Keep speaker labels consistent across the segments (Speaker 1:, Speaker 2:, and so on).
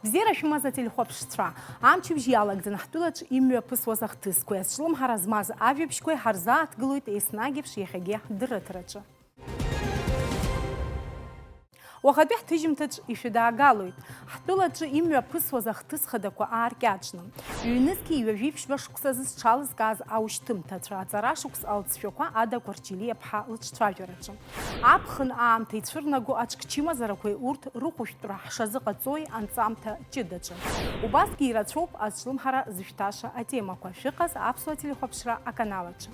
Speaker 1: Бзера шәымаз ателехәаԥшцәа, амчыбжь иалагӡан ҳтәылаҿ имҩаԥысуаз ахҭысқәеи ацәлымҳара змаз ажәабжьқәеи ҳарзааҭгылоит еснагь еиԥш иахьагьы ҳдырраҭараҿы. Уахатәи ҳҭыжьымҭаҿ ишәыдаагалоит. Ҳтәылаҿы имҩаԥысуаз ахҭыс хадақәа ааркьаҿны. Ҩнызқьи ҩажәеиԥшьба шықәса зысҽалызкааз аушьҭымҭацәа, аҵара шықәс алҵшәақәа Ада Кәарҷелиаԥҳа лыҿцәажәараҿы. Аԥхын аамҭа ицәырнаго аҽкчымазарақәеи урҭ рыхәышәтәра ҳшазыҟаҵои анҵамҭа ҷыдаҿы. Убасгьы ирацәоуп ацәлымҳара зышәҭаша атемақәа. Шәыҟаз аԥсуа телехәаԥшра аканалаҿы.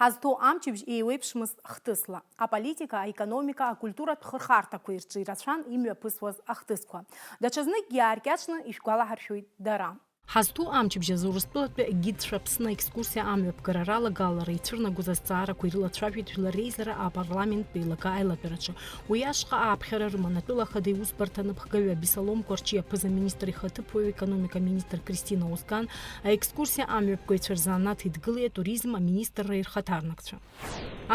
Speaker 1: Ҳазҭоу амчыбжь еиуеиԥшмызт хҭысла. Аполитика, аекономика, акультуратә хырхарҭақәа ирҿы ирацәан имҩаԥысуаз ахҭысқәа. Даҽазныкгьы иааркьаҿны ишәгәалаҳаршәоит дара. Ҳазҭоу амчыбжь азы Урыстәылатәи агидцәа Аԥсны екскурсиа амҩаԥгара ралагалара ицәырнагоз азҵаарақәа ирылацәажәеит Жәлар Реизара апарламенттә еилага аилатәараҿы. Уи ашҟа ааԥхьара рыман атәыла ахада иусбарҭа аныԥхгаҩы Абесалом Кәарҷиа аԥыза-министр ихаҭыԥуаҩ економика министр Кристина Озган, аекскурсиа амҩаԥгаҩцәа рзанааҭ идгылеи атуризм аминистрра ирхаҭарнакцәа.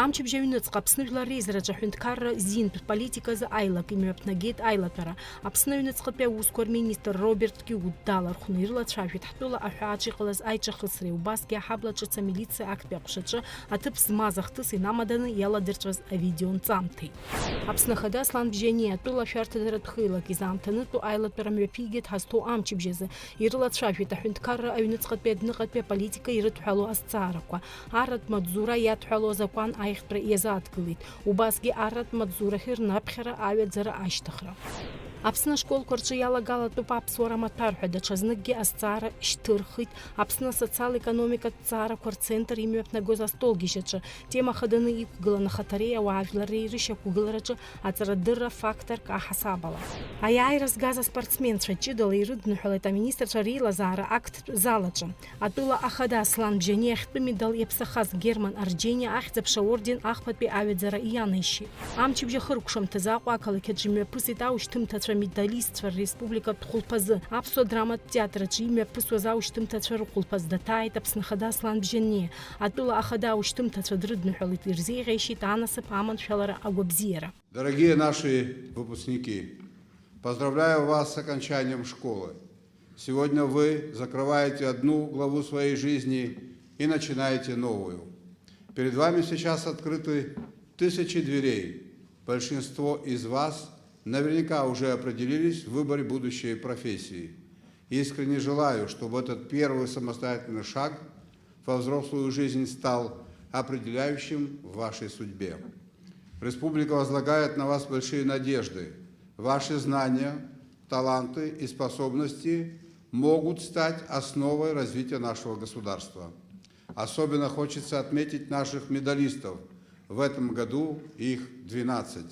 Speaker 1: Амчыбжь аҩныҵҟа Аԥсны Жәлар Реизараҿы аҳәынҭқарра зинтә политиказы аилак имҩаԥнагеит аилатәара. Аԥсны аҩныҵҟатәи аусқәа рминистр Роберт Киугә далархәны ирылацәажәеит ҳтәыла аҳәааҿ иҟалаз аиҿахысреи, убасгьы аҳабла ҿыц амилициа актәи аҟәшаҿы аҭыԥ змаз ахҭыс инамаданы иаладырҵәаз авидеонҵамҭеи. Аԥсны Ахада Аслан Бжьани атәыла ашәарҭадаратә хыҩлак изаамҭанытәу аилатәара мҩаԥигеит ҳазҭоу амчыбжь азы. Ирылацәажәеит аҳәынҭқарра аҩныҵҟатәи адәныҟатәи аполитика ирыдҳәало азҵаарақәа. Арратә маҵзура иадҳәало азакәан аихтәра иазааҭгылеит. Убасгьы арратә маҵзурахьы рнаԥхьара, аҩаӡара, ашьҭыхра. Аԥсны ашколқәа рҿы иалагалатәуп аԥсуара маҭәар ҳәа даҽазныкгьы азҵаара шьҭырхит. Аԥсны асоциал-економикатә ҭҵаарақәа рцентр имҩаԥнагоз астолгьежьаҿы тема хаданы иқәгылан ахаҭареи ауаажәлари рышьақәгылараҿы аҵарадырра факторк аҳасабала. Аиааира згаз аспортсменцәа ҷыдала ирыдныҳәалеит аминистрцәа реилазаара акттә залаҿы. Атәыла Ахада Аслан Бжьани ахьтәы медал иаԥсахаз Герман Арџьениа ахьӡ-аԥша орден ахԥатәи аҩаӡара ианаишьит. Амчыбжь ахыркәшамҭаз Аҟәа ақалақь аҿы имҩаԥысит аушьҭымҭацәа медалистцәа рреспубликатә хәылԥазы. Аԥсуа драматә театраҿы имҩаԥысуаз аушьҭымҭацәа рыхәылԥаз даҭааит Аԥсны Ахада Аслан Бжьани. Атәыла Ахада аушьҭымҭацәа дрыдныҳәалеит, ирзеиӷьаишьеит анасыԥ аманшәалара агәабзиара.
Speaker 2: Дорогие наши выпускники, поздравляю вас с окончанием школы. Сегодня вы закрываете одну главу своей жизни и начинаете новую. Перед вами сейчас открыты тысячи дверей. Большинство из вас наверняка уже определились в выборе будущей профессии. Искренне желаю, чтобы этот первый самостоятельный шаг во взрослую жизнь стал определяющим в вашей судьбе. Республика возлагает на вас большие надежды. Ваши знания, таланты и способности могут стать основой развития нашего государства. Особенно хочется отметить наших медалистов. В этом году их 12.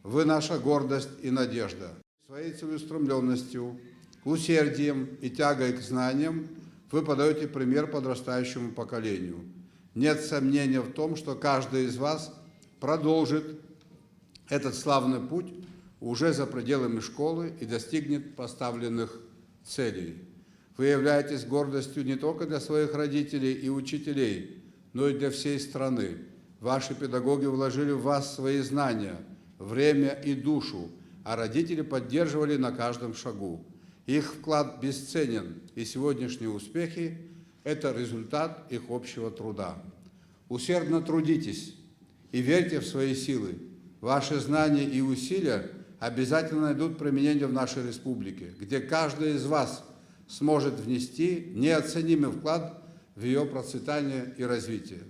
Speaker 2: Вы наша гордость и надежда. Своей целеустремленностью, усердием и тягой к знаниям вы подаете пример подрастающему поколению. Нет сомнения в том, что каждый из вас продолжит этот славный путь уже за пределами школы и достигнет поставленных целей. Вы являетесь гордостью не только для своих родителей и учителей, но и для всей страны. Ваши педагоги вложили в вас свои знания, время и душу, а родители поддерживали на каждом шагу. Их вклад бесценен, и сегодняшние успехи – это результат их общего труда. Усердно трудитесь и верьте в свои силы. Ваши знания и усилия обязательно найдут применение в нашей республике, где каждый из вас сможет внести неоценимый вклад в ее процветание и развитие.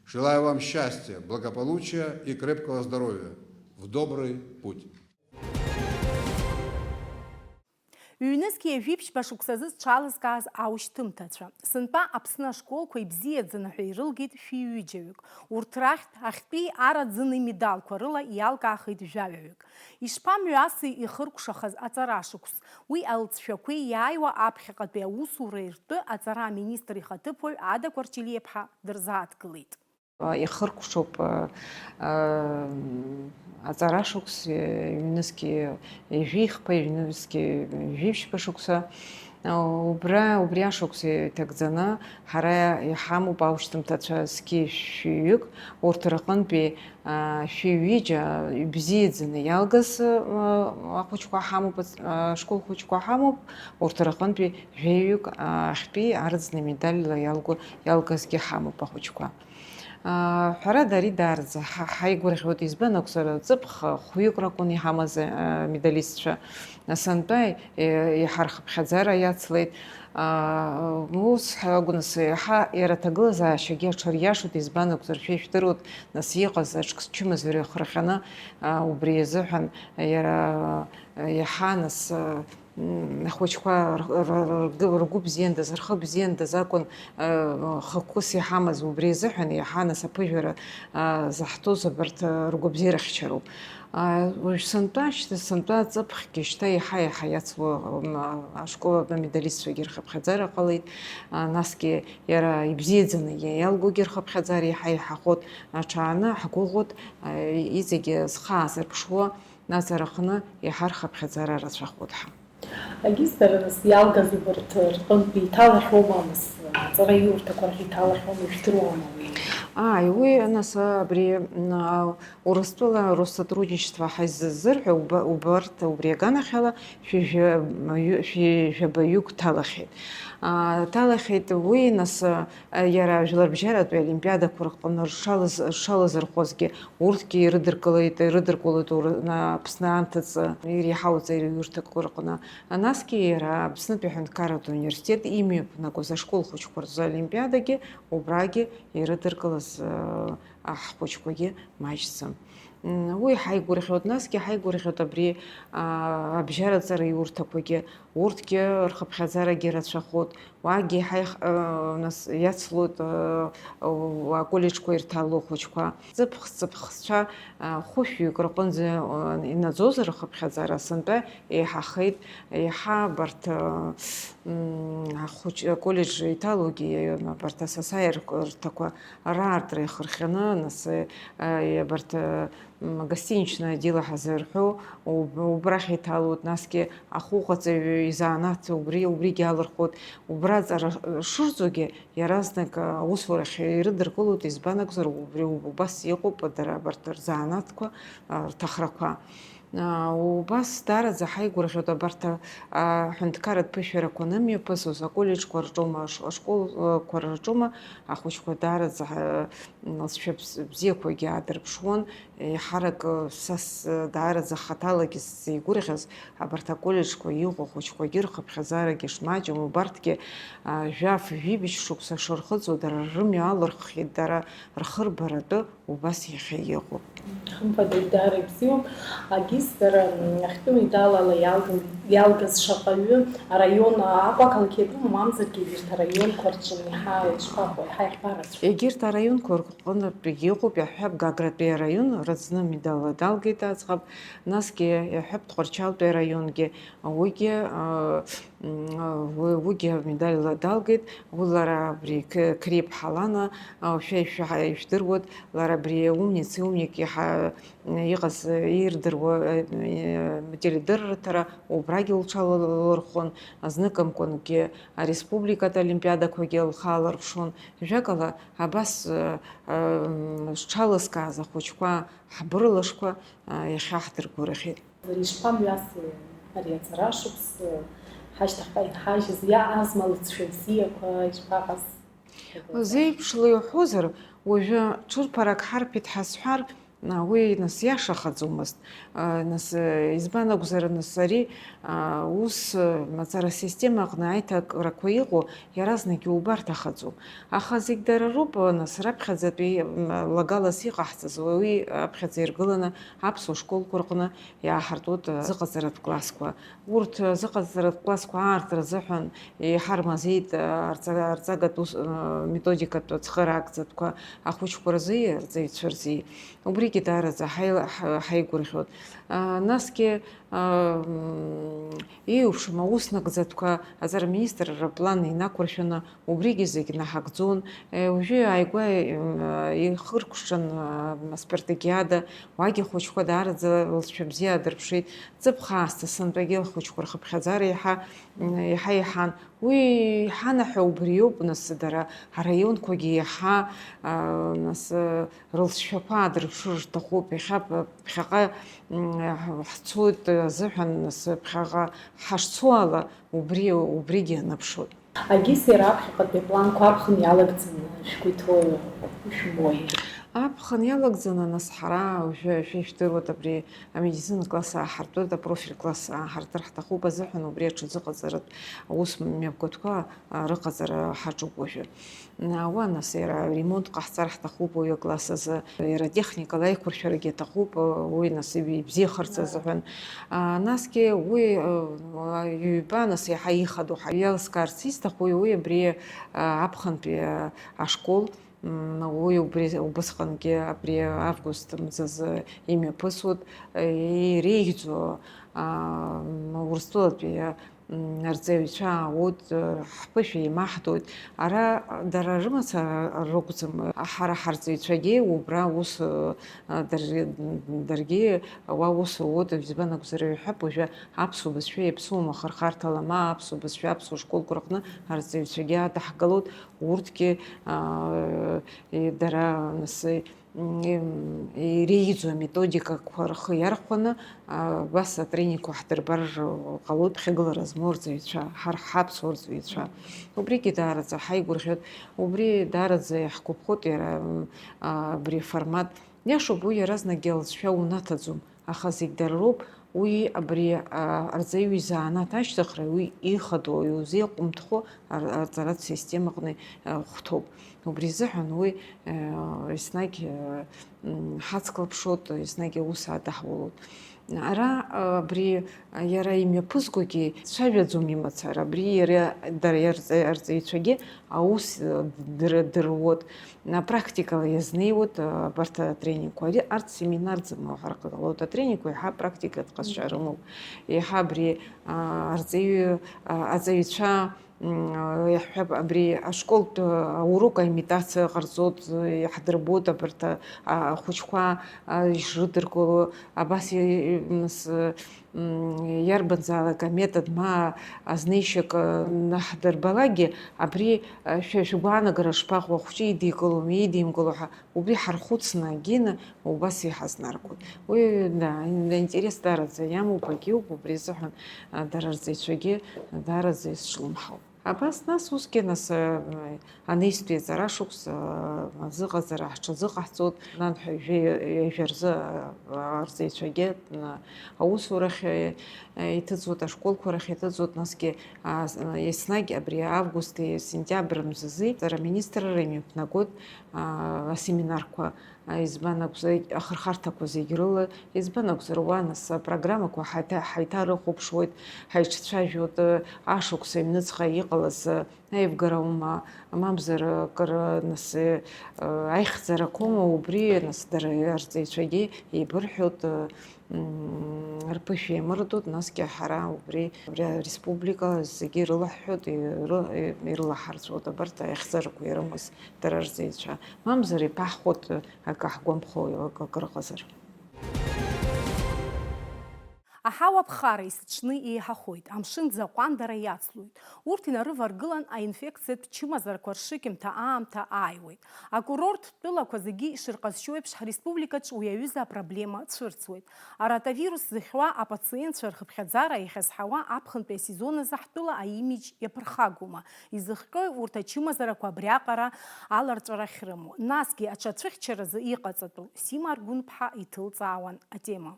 Speaker 2: Желаю вам счастья, благополучия и крепкого здоровья. В добрый путь.
Speaker 1: Ҩнызқьи ажәеиԥшьба шықәсазы зҽалызкааз аушьҭымҭацәа. Сынтәа Аԥсны ашколқәа ибзиаӡаны ҳәа ирылгеит шәиҩыџьаҩык. Урҭ рахьтә ахьтәи араӡыни медалқәа рыла иалкаахеит жәаҩаҩык. Ишԥамҩаси ихыркәшахаз аҵара шықәс. Уи алҵшәақәеи иааиуа аԥхьаҟатәи аусура иртәы аҵара аминистр ихаҭыԥуаҩ Ада Кәарҷелиаԥҳа дырзааҭгылеит.
Speaker 3: Ихыркәшоуп аҵара шықәс, ҩнызқьи ижәихԥа, ҩнызқьи ижәибжьба шықәса. убри ашықәс иҭагӡаны ҳара иҳамоуп аушьҭымҭацәа зқьи шәҩык, урҭ рҟынтәи шәҩыџьа ибзиаӡаны иалгаз ахәыҷқәа ҳамоуп, ашкол хәыҷқәа ҳамоуп, урҭ рҟынтәи жәаҩык ахьтәи арӡны медальла иалгазгьы ҳамоуп ахәыҷқәа. Ҳәарада ари даараӡа ҳаигәырӷьоит, избан акәзар ҵыԥх хәҩык ракәын иҳамаз амедалистцәа. Сынтәа иҳархыԥхьаӡара иацлеит. Ус акәныс иаҳа иара аҭагылазаашьагьы аҽариашоит, избан акәзар шәижәдыруеит, нас иҟаз аҽчымазаҩ ахырхьаны убри азыҳәан иара иаҳа нас ахәыҷқәа ргәы бзиандаз, рхы бзиандаз акәын хықәкыс иҳамаз, убри азыҳәан иаҳа нас аԥыжәара заҳҭоз абарҭ ргәабзиара хьчароуп. Сынтәа ҵыԥхгьы шьҭа иаҳа иацло ашкол амедалистцәагьы рхыԥхьаӡара ҟалеит, насгьы иара ибзиаӡаны иалгогьы рхыԥхьаӡара иаҳа иҳахәот, аҽааны ҳгәыӷуот, иҵегьы зхаа зырԥшуа наҵараханы иаҳа рхыԥхьаӡара рацәахоит ҳа.
Speaker 4: Агьиздараз иалгаз убарҭ рҟынтәи иҭалахьоума, нас аҵара иурҭақәа рахь иҭалахьоума, ижәдыруама?
Speaker 3: Уи нас абри Урыстәыла Россотрудничество ҳаззырҳәо убарҭ убри аганахьала шәабаҩык ҭалахьеит. Ҭалахьеит уи нас иара жәларбжьаратәи олимпиадақәа рҟны ршалазырхәозгьы урҭгьы ирыдыркылоит Аԥсны амҭаҵы иреиҳауц аҩырҭақәа рҟны. Насгьы иара Аԥснытәи аҳәынҭқарратә университет имҩаԥнагоз ашкол хәыҷқәа рзы олимпиадагьы убрагьы ирыдыркылаз ҳхәыҷқәагьы маҷӡам. Уи ҳаигәырӷьоит, насгьы ҳаигәырӷьоит абри абжьараҵара иурҭақәагьы, урҭгьы рхыԥхьаӡарагьы рацәахоит, уагьы нас иацлоит аколлеџқәа ирҭало хәыҷқәа. Ҵыԥхцәа хәышәҩык рҟынӡа инаӡоз рхыԥхьаӡара сынтәа еиҳахеит, иаҳа абарҭ аколлеџ иҭалогьы абарҭ асасааирҭақәа раартра ихырхьаны, нас абарҭ гостиничное дело ҳазырҳәо убрахь иҭалоит, насгьы ахәыҟаҵаҩ изанааҭ убригьы алырхәоит. Убраҵара шырӡогьы иаразнак аусурахь ирыдыркылоит, избан акәзар убри убас иҟоуп дара абарҭ рзанааҭқәа, рҭахрақәа. Убас даараӡа ҳаигәырӷьоит абарҭ аҳәынҭқарратә ԥышәарақәа анымҩаԥысуаз аколлеџқәа рҿоума, ашколқәа рҿоума ахәыҷқәа даараӡа лҵшәа бзиақәагьы аадырԥшуан. Иҳарак сас даараӡа хаҭалагьы сзеигәырӷьаз абарҭ аколлеџқәа иҟоу ахәыҷқәагьы рхыԥхьаӡарагьы шмаҷым, убарҭгьы жәабжь шықәса шырхыҵуа дара рымҩа алырххьеит, дара рхырбаратәы убас иахьа иҟоуп.
Speaker 4: Хымԥада идаара ибзиоуп. Агьиздара ахьтәы медалала иалгаз шаҟаҩы араион ақәақалақь иатәума, мамзаргьы егьырҭ араионқәа рҿы иаҳа иахьбарацәоуп?
Speaker 3: Егьырҭ араионқәа рҟынтәи иҟоуп, иаҳҳәап Гагратәи араион раӡны медалла далгеит аӡӷаб, насгьы иаҳҳәап Тҟәарчалтәи араионгьы уигьы медальла далгеит. Уи лара абри Криԥҳа лана ишәдыруеит, лара абри умник иҟаз ирдыруа теледырратара убрагьы лҽалырхәон, зныкымкәангьы ареспубликатә олимпиадақәагьы лхалырԥшуан. Жәакала абас зҽалызкааз ахәыҷқәа ҳбырлашқәа иахьа ҳдыргәырӷьеит.
Speaker 4: Ишԥамҩаси ари аҵара шықәс ҳашьҭахьҟа инҳажьыз, иаазма лыҵшәа бзиақәа, ишԥаҟаз?
Speaker 3: Зеиԥшла иуҳәозар, уажәы ҽырԥарак ҳарԥеит ҳазҳәар, уи нас иашахаӡомызт. Нас избан акәзар, нас ари ус аҵара система аҟны аиҭакрақәа иҟоу иаразнак иубарҭахаӡом. Аха зегь дара роуп, нас раԥхьаӡатәи лагалас иҟаҳҵаз, уи аԥхьаӡа иргыланы аԥсуа школқәа рҟны иааҳартуеит зыҟаҵаратә классқәа. Урҭ зыҟаҵаратә классқәа аартра азыҳәан иҳармазеит арҵагатә методикатә ацхыраагӡатәқәа ахәыҷқәа рзы, арҵаҩцәа рзы. Убригьы даараӡа ҳаигәырӷьоит. Насгьы иуԥшым аус нагӡатәқәа аҵараминистрра аплан инақәыршәаны убригьы зегь наҳагӡон. Уажәы ааигәа ихыркәшан аспартакиада, уагьы хәыҷқәа даараӡа лцәа бзиа адырԥшит. Ҵыԥх аасҭа сынтәагьы лхәыҷқәа рхыԥхьаӡара иаҳа иаҳан. Уи ҳанаҳәа убри ауп, нас дара араионқәагьы иаҳа нас рылҵшәақәа аадырԥшыр рҭахуп. Ԥхьаҟа ҳцоит азыҳәан, нас ԥхьаҟа ҳашцо ала убригьы анаԥшуеит.
Speaker 4: Агьыс иара аԥхьаҟатәи апланқәа аԥхын иалагӡаны шәгәы ишәмоуи?
Speaker 3: Аԥхын иалагӡаны нас ҳара шәижәдыруеит абри амедицина класс ааҳартуеит, апрофиль класс ааҳартыр ҳҭахуп азыҳәан убри аҽазыҟаҵаратә аус мҩаԥгатәқәа рыҟаҵара ҳаҿуп уажәы. Уа нас иара ремонт ҟаҳҵар ҳҭахуп уи акласс азы, иара техникала аиқәыршәарагьы аҭахуп, уи нас ибзиахарц азыҳәан. Насгьы уи ҩба нас иаҳа ихадоу иалскаарц исҭаху уи абри аԥхынтәи ашкол. Уи убысҟангьы абри август мзазы имҩаԥысуеит, иреиӷьӡоу Урыстәылатәи арҵаҩцәа аауеит, ҳԥышәа еимаҳдоит. Ара дара рымацара ракәӡам, ҳара ҳарҵаҩцәагьы убра ус даргьы уа ус руоит. Избан акәзар иҳәап, уажәы аԥсуа бызшәа иаԥсуама хырхарҭала, ма аԥсуа бызшәа аԥсуа школқәа рҟны арҵаҩцәагьы адаҳгалоит. Урҭгьы дара нас иреиӷьӡоу аметодикақәа рхы иархәаны абас атренингқәа ҳдырбар ҟалоит ԥхьагылара змоу рҵаҩцәа, ҳаԥсуа рҵаҩцәа. Убригьы даараӡа ҳаигәырӷьоит, убри даараӡа иаҳгәаԥхоит иара абри формат. Иашоуп, уи иаразнакгьы алҵшәа унаҭаӡом, аха зегь дара роуп. Уи абри арҵаҩ изанааҭ ашьҭыхра уи ихадоу, иузеиҟәымҭхо арҵаратә системаҟны хәҭоуп. Убри азыҳәан уи еснагь ҳацклаԥшоит, еснагь аус адаҳуалоит. Ара абри иара имҩаԥызгогьы цәажәаӡом имацара, абри дара арҵаҩцәагьы аус дыруоит, практикала иазнеиуеит абарҭ атренингқәа. Арҭ семинарӡам уҳәар ҟалоит, атренингқәа иаҳа практикатә ҟазшьа рымоуп. Иаҳа абри аҵаҩцәа иаҳҳәап, абри ашколтә аурок аимитациа ҟарҵоит, иаҳдырбоит абарҭ ахәыҷқәа ишрыдыркыло, абас иарбанзаалак аметод ма азнеишьак наҳдырбалагьы, абри шәгәаанагара шԥаҟоу, ахәыҷы идикылом, идимгыло ҳәа, убри ҳархәыцны агьины убас иҳазнаргоит. Уи интерес даараӡа иамоуп, агьиуп, убри азыҳәан дара рҵаҩцәагьы даараӡа изҿлымҳауп. Абас нас усгьы нас анеистәи аҵара шықәс азыҟаҵара ҳҽазыҟаҳҵоит, нанҳәа ижәы рзы арҵаҩцәагьы аусурахь иҭыҵуеит, ашколқәа рахь иҭыҵуеит. Насгьы еснагь абри августи сентиабр мзазы аҵараминистрра имҩаԥнагоит асеминарқәа. Избан акәзар ахырхарҭақәа зегь рыла, избан акәзар уа нас апрограммақәа ҳаиҭарыхәаԥшуеит, ҳаиҿцәажәоит, ашықәс аҩныҵҟа иҟалаз аивгара аума, мамзар акыр нас аихьӡарақәоума, убри нас дара арҵаҩцәагьы еибырҳәоит, рԥышәа еимырдоит. Насгьы ҳара убри ареспублика зегьы ирылаҳҳәоит, ирылаҳарцәоит абарҭ аихьӡарақәа ирымаз дара рҵаҩцәа. Мамзар иԥаҳхәоит акы ҳгәамԥхо акыр ыҟазар.
Speaker 1: Аҳауа ԥхара есыҽны еиҳахоит, амшын ӡаҟәандара иацлоит. Урҭ инарываргылан аинфекциатә чымазарақәа ршыкьымҭа аамҭа ааиуеит. Акурорттә тәылақәа зегьы ишырҟазшьо еиԥш ҳреспубликаҿ уи аҩыза апроблема цәырҵуеит. Аратавирус зыхьуа апациентцәа рхыԥхьаӡара иахьазҳауа аԥхынтәи асезон азы ҳтәыла аимидж иаԥырхагоума. Изыхҟьои урҭ ачымазарақәа абриаҟара аларҵәара ахьрымоу. Насгьы аҽацәыхьчаразы иҟаҵатәу Сима Аргәынԥҳа иҭылҵаауан атема.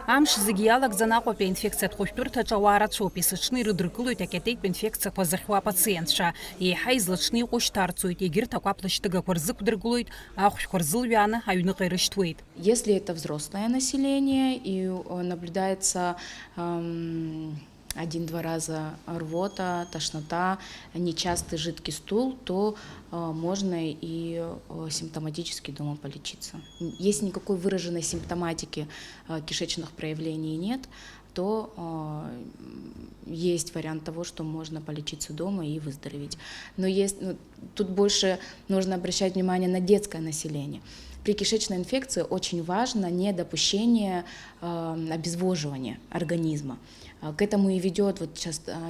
Speaker 5: Амш зегьы иалагӡаны Аҟәатәи аинфекциатә хәышәтәырҭаҿ ауаа рацәоуп, есыҽны ирыдыркылоит акьатеитә инфекциақәа зыхьуа апациентцәа. Еиҳа излаҽны иҟоу шьҭарҵоит, егьырҭ акәаԥлашьҭыгақәа рзықәдыргылоит, ахәшәқәа рзылҩааны аҩныҟа ирышьҭуеит.
Speaker 6: Если это взрослое население и наблюдается 1-2 раза рвота, тошнота, нечастый жидкий стул, то можно и симптоматически дома полечиться. Если никакой выраженной симптоматики кишечных проявлений нет, то есть вариант того, что можно полечиться дома и выздороветь. Но тут больше нужно обращать внимание на детское население. При кишечной инфекции очень важно недопущение обезвоживания организма. К этому и ведет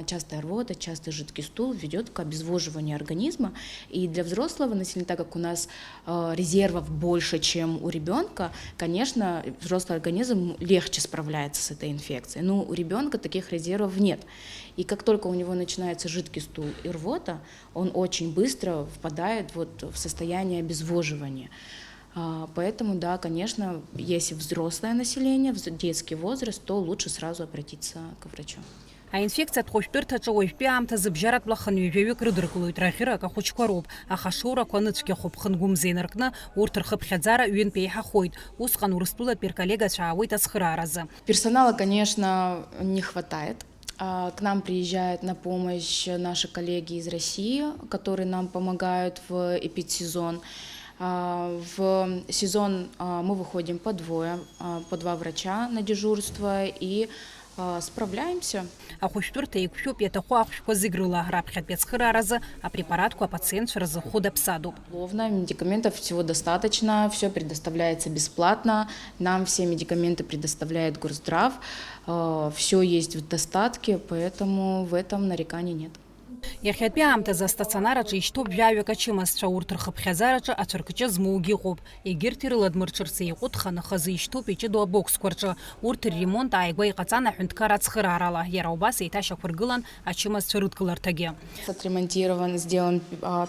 Speaker 6: частая рвота, частый жидкий стул, ведет к обезвоживанию организма. И для взрослого населения, так как у нас резервов больше, чем у ребенка, конечно, взрослый организм легче справляется с этой инфекцией. Но у ребенка таких резервов нет. И как только у него начинается жидкий стул и рвота, он очень быстро впадает в состояние обезвоживания. Поэтому, да, конечно, если взрослое население, детский возраст, то лучше сразу обратиться к врачу.
Speaker 5: А инфекция тхошпирта чавойпи амта забжарат блахан ювевик рыдрыклует рахира кахучкароп, а хашура коныцки хоп хангумзейнаркна уртырхып хядзара уен пейха хойд, ускан урыстула перколлега чаавой тасхыраразы.
Speaker 6: Персонала, конечно, не хватает. К нам приезжают на помощь наши коллеги из России, которые нам помогают в эпидсезон. В сезон мы выходим по два врача на дежурство и справляемся.
Speaker 5: А хошпирта и купёп это хуахшко зигрыла рабхат пецхыраразы, а препаратку пациент разы хода псаду.
Speaker 6: Медикаментов всего достаточно, все предоставляется бесплатно. Нам все медикаменты предоставляет Горздрав. Все есть в достатке, поэтому в этом нареканий нет.
Speaker 5: Яхетпи амта за стационараджи иштоп вявека чимасча уртырхып хязараджа ачыркыча змуги хоп. Егер тирылад мырчырсы икут ханы хазы иштоп ичи дуа бокс кварча. Уртыр ремонт айгвай қацана хюнткарат схырарала. Яраубас иташа кваргылан ачимас чырыткалар таге.
Speaker 6: Отремонтирован, сделан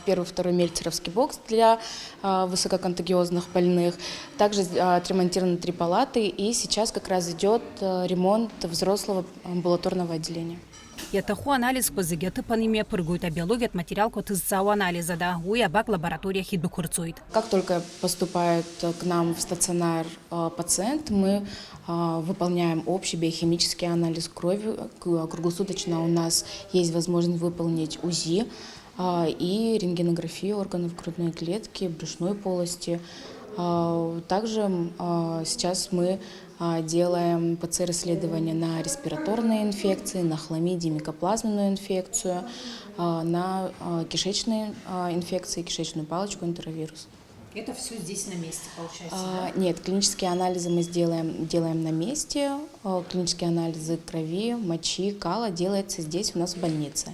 Speaker 6: первый-второй мельцеровский бокс для высококонтагиозных больных. Также отремонтированы 3 палаты, и сейчас как раз идет ремонт взрослого амбулаторного отделения.
Speaker 5: Ятаху анализ позыгеты панемия прыгают, а биология материал кот из анализа, да, уябак лаборатория хидбукурцует.
Speaker 6: Как только поступает к нам в стационар пациент, мы выполняем общий биохимический анализ крови. Круглосуточно у нас есть возможность выполнить УЗИ и рентгенографию органов грудной клетки, брюшной полости. Также сейчас мы делаем ПЦР-исследования на респираторные инфекции, на хламидию, микоплазменную инфекцию, на кишечные инфекции, кишечную палочку, энтеровирус.
Speaker 5: Это все здесь на месте, получается,
Speaker 6: да? Нет, клинические анализы мы делаем на месте. Клинические анализы крови, мочи, кала делается здесь у нас в больнице.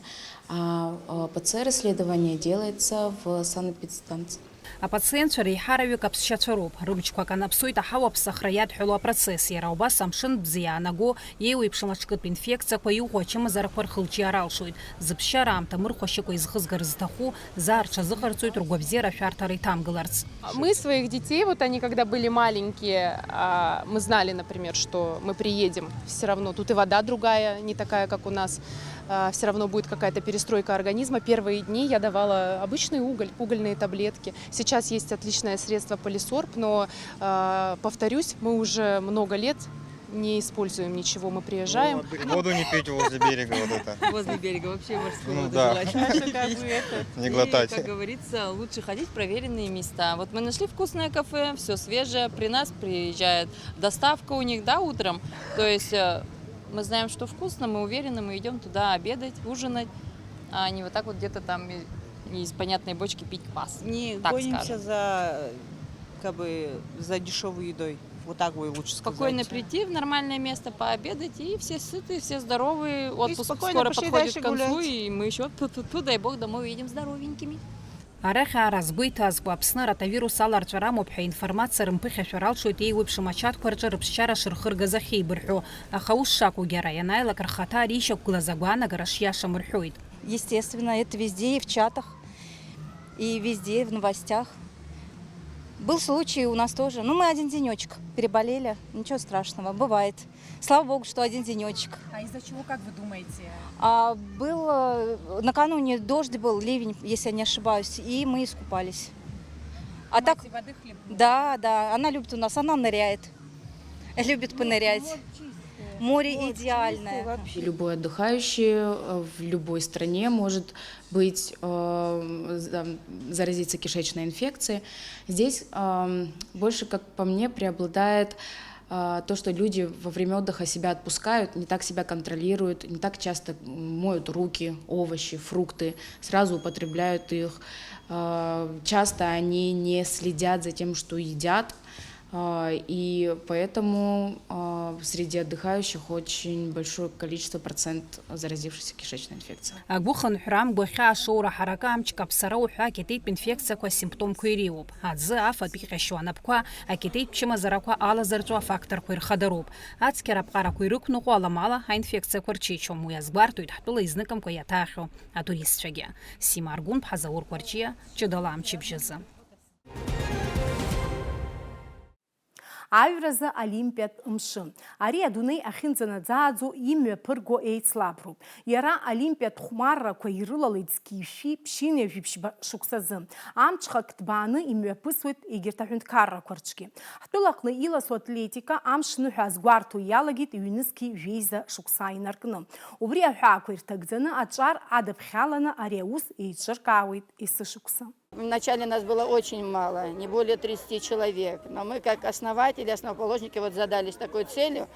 Speaker 6: А ПЦР-исследование делается в санэпидстанции.
Speaker 5: А пациент рейхарави капсчачароп. Рубчку канапсует ахавап сохраят хюла процесс. Ярауба самшин бзия наго еу и пшамачкат инфекция кою хочем зарпар хылчи аралшует. Запщарам тамыр хощеко из хызгарзтаху зарча захарцует руговзера фяртары там галарц.
Speaker 7: Мы своих детей, вот они когда были маленькие, мы знали, например, что мы приедем, все равно тут и вода другая, не такая, как у нас. Все равно будет какая-то перестройка организма. Первые дни я давала обычный уголь, угольные таблетки. Сейчас есть отличное средство Полисорб, но, повторюсь, мы уже много лет не используем ничего. Мы приезжаем.
Speaker 8: Воду не пить возле берега вот это.
Speaker 9: Возле берега вообще морскую воду
Speaker 8: да.
Speaker 9: желательно.
Speaker 8: Не глотать.
Speaker 9: И, как говорится, лучше ходить в проверенные места. Вот мы нашли вкусное кафе, все свежее. При нас приезжает доставка у них, да, утром. То есть мы знаем, что вкусно, мы уверены, мы идем туда обедать, ужинать, а не вот так вот где-то там из понятной бочки пить квас.
Speaker 10: Не
Speaker 9: так
Speaker 10: гонимся за дешевой едой. Вот так бы лучше сказать.
Speaker 9: Спокойно прийти в нормальное место, пообедать, и все сытые, все здоровые. Отпуск
Speaker 10: спокойно
Speaker 9: скоро
Speaker 10: пошли
Speaker 9: подходит
Speaker 10: дальше
Speaker 9: к концу,
Speaker 10: гулять.
Speaker 9: и мы еще, дай бог, домой уедем здоровенькими.
Speaker 5: Араха разбыта азгуапсна ротавирус аларчара мобха информация рымпыха фералшует и выбшимачат кварча рыбщара шырхырга захейбырху. Ахауш шаку гера янайла кархата рища глазагуана гарашьяша мырхует.
Speaker 11: Естественно, это везде, и в чатах, и везде, в новостях. Был случай у нас тоже. Мы один денечек переболели. Ничего страшного, бывает. Слава богу, что один денечек.
Speaker 5: А из-за чего, как вы думаете?
Speaker 11: Накануне дождь был, ливень, если я не ошибаюсь, и мы искупались. А так,
Speaker 5: воды хлеб?
Speaker 11: да, она любит у нас, она ныряет. Любит понырять. Море идеальное.
Speaker 6: Любой отдыхающий в любой стране может заразиться кишечной инфекцией. Здесь больше, как по мне, преобладает то, что люди во время отдыха себя отпускают, не так себя контролируют, не так часто моют руки, овощи, фрукты, сразу употребляют их. Часто они не следят за тем, что едят, и поэтому среди отдыхающих очень большое количество процент заразившихся кишечной инфекцией.
Speaker 5: Агухан храм гохя шоура харакам чкапсара уха кетейт инфекция ко симптом куириуб. Адзы афа пикашуанапква акетейт пчима зараква ала зарцуа фактор куир хадаруб. Ацкера пара куирук нуқуала мала а инфекция курчичом уязгвартует хатула изныком куятаху а туристчаге. Симаргун бхазаур курчия чудалам чипжизы.
Speaker 1: Аҩразы Олимпиатә мшы. Ари адунеи ахьынӡанаӡааӡо имҩаԥырго еицлаброуп. Иара Олимпиатә хәмаррақәа ирылалеит зқьишәи ԥшьыни ажәибжьба шықәсазы. Амҽхак ҭбааны имҩаԥысуеит егьырҭ аҳәынҭқаррақәа рҿгьы. Ҳтәылаҟны иласу атлетика амш ныҳәа азгәарҭо иалагеит ҩнызқьи жәеиза шықәса инаркны. Убри аҳәаақәа ирҭагӡаны аҿар адыԥхьаланы ари аус еиҿыркаауеит есышықәса.
Speaker 12: Вначале нас было очень мало, не более 30 человек. Но мы, как основатели, основоположники, вот задались такой целью.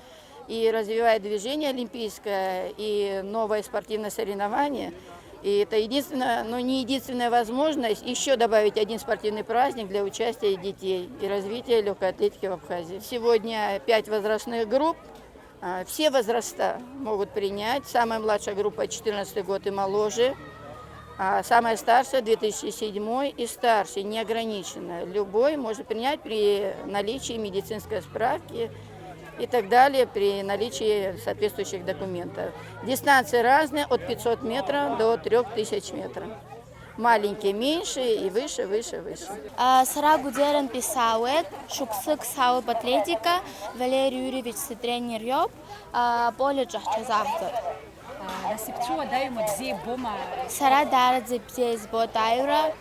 Speaker 12: И развивая движение олимпийское, и новое спортивное соревнование. И это единственная, но не единственная возможность еще добавить один спортивный праздник для участия детей и развития легкой атлетики в Абхазии. Сегодня 5 возрастных групп. Все возраста могут принять. Самая младшая группа 14 год и моложе. А самая старшая 2007 и старше, неограниченно. Любой может принять при наличии медицинской справки и так далее, при наличии соответствующих документов. Дистанции разные, от 500 метров до 3000 метров. Маленькие меньше и выше, выше, выше.
Speaker 13: Сара Гудерен писаует, шуксык сауп атлетика, Валерий Юрьевич тренер йоб, поле джахчазахтер. Сара дарадзе бзез ботайра,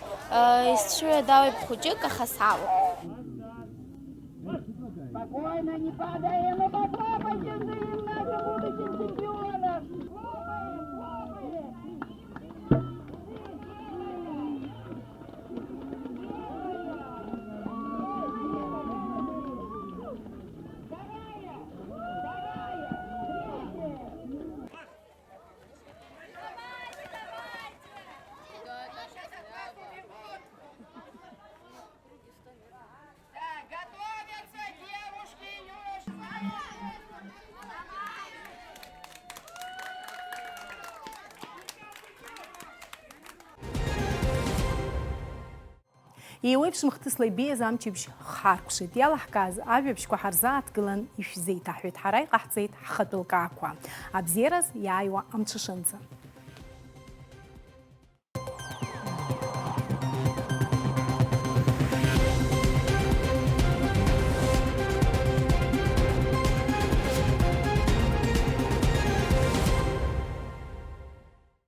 Speaker 13: истшуя давай пхучика хасаву.
Speaker 12: Спокойно, не падаем, мы попробуйте, наши будущих чемпионов.
Speaker 1: Еиуеиԥшым хҭысла ибеиаз амчыбжь ҳаркәшеит. Иалаҳкааз ажәабжьқәа ҳарзааҭгылан ишәзеиҭаҳҳәеит. Ҳара иҟаҳҵеит ҳхатәы лкаақәа. Абзиараз иааиуа амҽышынӡа.